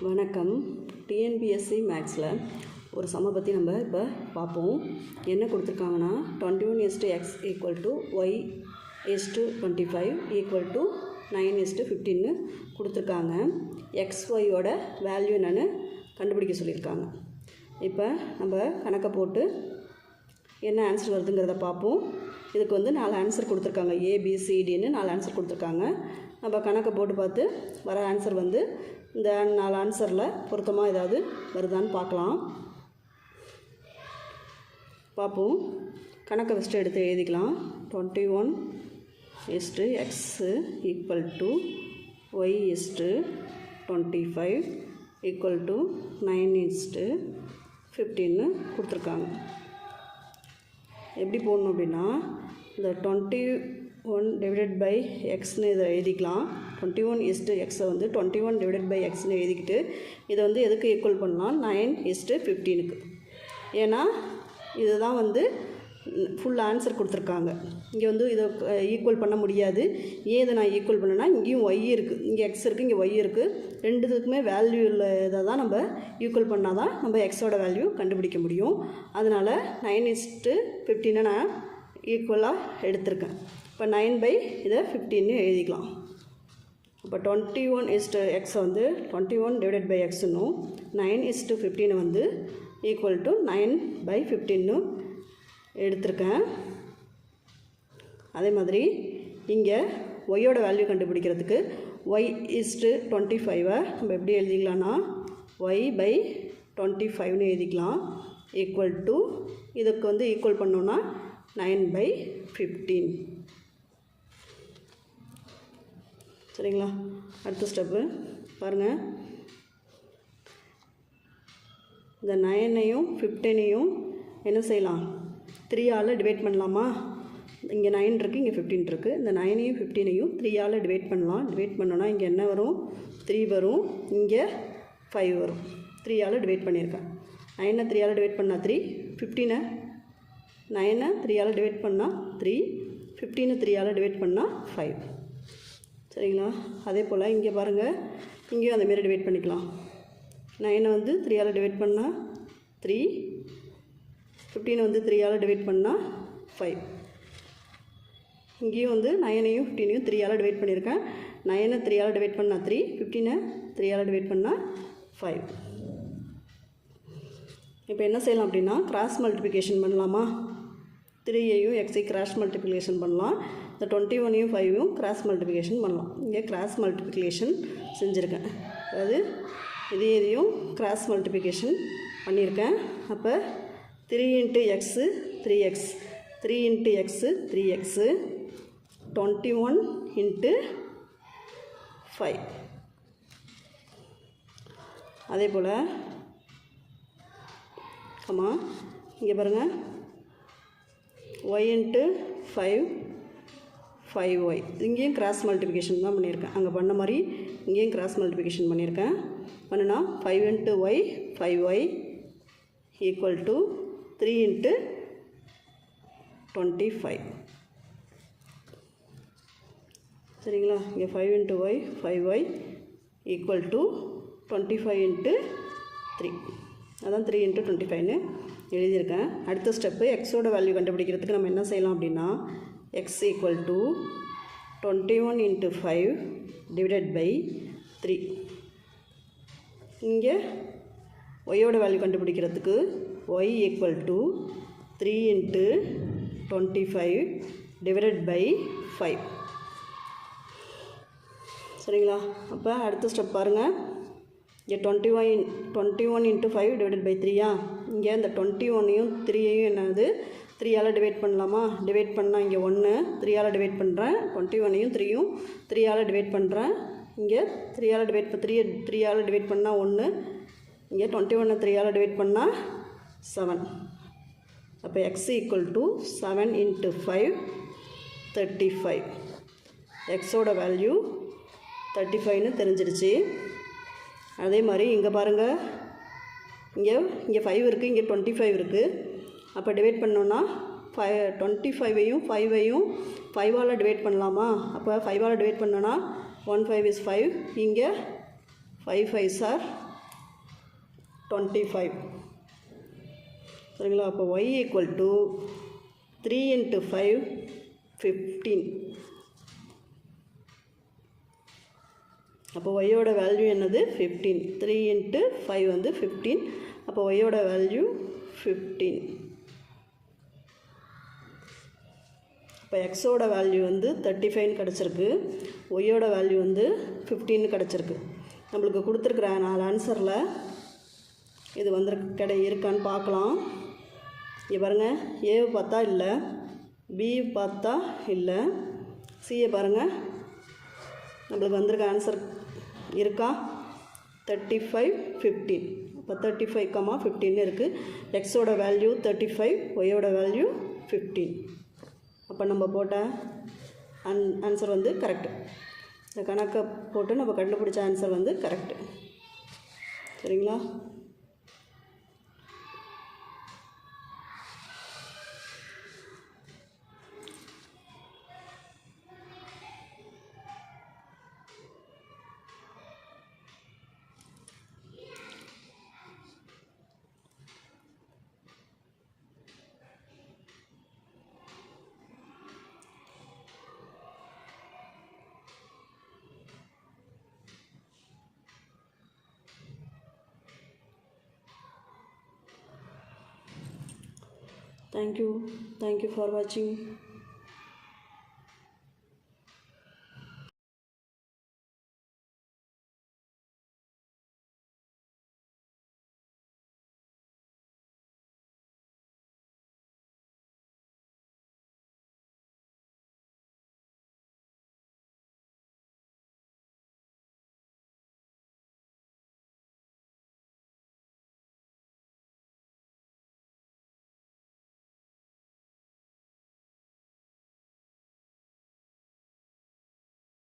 வணக்கம். டிஎன்பிஎஸ்சி மேக்ஸில் ஒரு சம்மை பற்றி நம்ம இப்போ பார்ப்போம். என்ன கொடுத்துருக்காங்கன்னா 21:x = y = 25 = 9:15 கொடுத்துருக்காங்க. XYயோட வேல்யூ என்னென்னு கண்டுபிடிக்க சொல்லியிருக்காங்க. இப்போ நம்ம கணக்கை போட்டு என்ன ஆன்சர் வருதுங்கிறத பார்ப்போம். இதுக்கு வந்து 4 ஆன்சர் கொடுத்துருக்காங்க. ABCDன்னு 4 ஆன்சர் கொடுத்துருக்காங்க. நம்ம கணக்கை போட்டு பார்த்து வர ஆன்சர் வந்து இந்த 4 ஆன்சரில் பொருத்தமாக ஏதாவது வருதான்னு பார்ப்போம். கணக்கை ஃபஸ்ட்டு எடுத்து எழுதிக்கலாம். 21:x = y = 25 = 9:15 கொடுத்துருக்காங்க. எப்படி போடணும் அப்படின்னா, இந்த 21/xன்னு இதை எழுதிக்கலாம். 21:x வந்து 21/xன்னு எழுதிக்கிட்டு இதை வந்து எதுக்கு ஈக்குவல் பண்ணலாம்? 9:15க்கு. ஏன்னா இதுதான் வந்து ஃபுல் ஆன்சர் கொடுத்துருக்காங்க. இங்கே வந்து இதை ஈக்குவல் பண்ண முடியாது. ஏன் இதை நான் ஈக்குவல் பண்ணேன்னா, இங்கேயும் y இருக்குது, இங்கே x இருக்குது, இங்கே y இருக்குது. ரெண்டுத்துக்குமே வேல்யூ உள்ள இதை தான் நம்ம ஈக்குவல் பண்ணால் தான் நம்ம எக்ஸோட வேல்யூ கண்டுபிடிக்க முடியும். அதனால் 9:15 நான் ஈக்குவலாக எடுத்திருக்கேன். இப்போ 9/15 எழுதிக்கலாம். இப்போ 21:x வந்து 21/xன்னும் 9:15 வந்து ஈக்குவல் டு 9/15 எடுத்திருக்கேன். அதே மாதிரி இங்கே ஒய்யோட வேல்யூ கண்டுபிடிக்கிறதுக்கு y = 25 நம்ம எப்படி எழுதிக்கலாம்னா y/25ன்னு எழுதிக்கலாம். ஈக்குவல் டு இதுக்கு வந்து ஈக்குவல் பண்ணோன்னா 9/15. சரிங்களா? அடுத்த ஸ்டெப்பு பாருங்கள். இந்த 9ஐயும் 15ஐயும் என்ன செய்யலாம்? 3ஆல் டிவைட் பண்ணலாமா? இங்கே 9 இருக்குது, இங்கே 15 இருக்குது. இந்த 9ஐயும் 15ஐயும் 3ஆல் டிவைட் பண்ணலாம். டிவைட் பண்ணோன்னா இங்கே என்ன வரும்? 3 வரும், இங்கே 5 வரும். 3ஆல் டிவைட் பண்ணியிருக்கேன். 9ஐ 3ஆல் டிவைட் பண்ணால் 3, 15ஐ 9ஐ 3ஆல் டிவைட் பண்ணால் 3, 15ஐ 3ஆல் டிவைட் பண்ணால் 5. சரிங்களா? அதே போல் இங்கே பாருங்கள், இங்கேயும் அதேமாரி டிவைட் பண்ணிக்கலாம். 9ஐ வந்து 3ஆல் டிவைட் பண்ணால் 3, 15 வந்து 3ஆல் டிவைட் பண்ணால் 5. இங்கேயும் வந்து 9ஐயும் 15ஐயும் 3ஆல் டிவைட் பண்ணியிருக்கேன். 9ஐ 3ஆல் டிவைட் பண்ணால் 3, 15ஐ 3ஆல் டிவைட் பண்ணால் 5. இப்போ என்ன செய்யலாம் அப்படின்னா, கிராஸ் மல்டிப்ளிகேஷன் பண்ணலாமா? 3ஐயும் xஐ கிராஸ் மல்டிப்ளிகேஷன் பண்ணலாம். இந்த 21ஐயும் 5ஐயும் கிராஸ் மல்டிப்ளிகேஷன் பண்ணலாம். இங்கே கிராஸ் மல்டிப்ளிகேஷன் செஞ்சுருக்கேன். அதாவது இதையும் கிராஸ் மல்டிப்ளிகேஷன் பண்ணியிருக்கேன். அப்போ 3 × x 3x, 3 × x 3x, 21 × 5. அதே போல் இங்கே பாருங்கள், y × 5 5y. இங்கேயும் கிராஸ் மல்டிப்ளிகேஷன் தான் பண்ணியிருக்கேன். அங்கே பண்ண மாதிரி இங்கேயும் கிராஸ் மல்டிப்ளிகேஷன் பண்ணியிருக்கேன். பண்ணுனா 5 × y 5y = 3 × 25. சரிங்களா? இங்கே 5 × y 5y = 25 × 3. அதான் 3 × 25ன்னு எழுதியிருக்கேன். அடுத்த ஸ்டெப்பு எக்ஸோட வேல்யூ கண்டுபிடிக்கிறதுக்கு நம்ம என்ன செய்யலாம் அப்படின்னா, x = 21 × 5 / 3. இங்கே ஒய்யோட வேல்யூ கண்டுபிடிக்கிறதுக்கு y = 3 × 25 / 5. சரிங்களா? அப்போ அடுத்த ஸ்டெப் பாருங்கள். இங்கே 21 × 5 / 3. இங்கே இந்த 21ஐயும் 3ஐயும் என்னது 3ஆல் டிவைட் பண்ணலாமா? டிவைட் பண்ணால் இங்கே 1, 3ஆல் டிவைட் பண்ணுறேன். 21ஐயும் 3யும் 3ஆல் டிவைட் பண்ணுறேன். இங்கே 3ஆல் டிவைட் பண்ணால் 1, இங்கே 21 3ஆல் டிவைட் பண்ணால் 7. அப்போ x = 7 × 5 35. எக்ஸோட வேல்யூ 35ன்னு தெரிஞ்சிருச்சு. அதே மாதிரி இங்கே பாருங்கள், இங்கே 5 இருக்குது, இங்கே 25 இருக்குது. அப்போ டிவைட் பண்ணோன்னா 25ஐயும் 5ஐயும் 5ஆல் டிவைட் பண்ணலாமா? அப்போ 5ஆல் டிவைட் பண்ணோன்னா 1 5 is 5. இங்கே 5 5s are 25 சரிங்களா. அப்போ y ஈக்குவல் டு 3 × 5 15. அப்போ ஒய்யோட வேல்யூ என்னது 15. 3 × 5 வந்து 15. அப்போ ஒய்யோட வேல்யூ 15. இப்போ எக்ஸோட வேல்யூ வந்து 35 கிடச்சிருக்கு, ஒய்யோட வேல்யூ வந்து 15 கிடச்சிருக்கு. நம்மளுக்கு கொடுத்துருக்குற 4 ஆன்சரில் இது வந்து இருக்கான்னு பார்க்கலாம். இங்கே பாருங்கள், ஏவை பார்த்தா இல்லை, பி பார்த்தா இல்லை, சியை பாருங்கள், நம்மளுக்கு வந்திருக்க ஆன்சர் இருக்கா 35 15. இப்போ 35, 15 இருக்குது. எக்ஸோட வேல்யூ 35, ஒய்யோட வேல்யூ 15. அப்போ நம்ம போட்ட ஆன்சர் வந்து கரெக்டு. இந்த கணக்கை போட்டு நம்ம கண்டுபிடிச்ச ஆன்சர் வந்து கரெக்டு. சரிங்களா. Thank you for watching.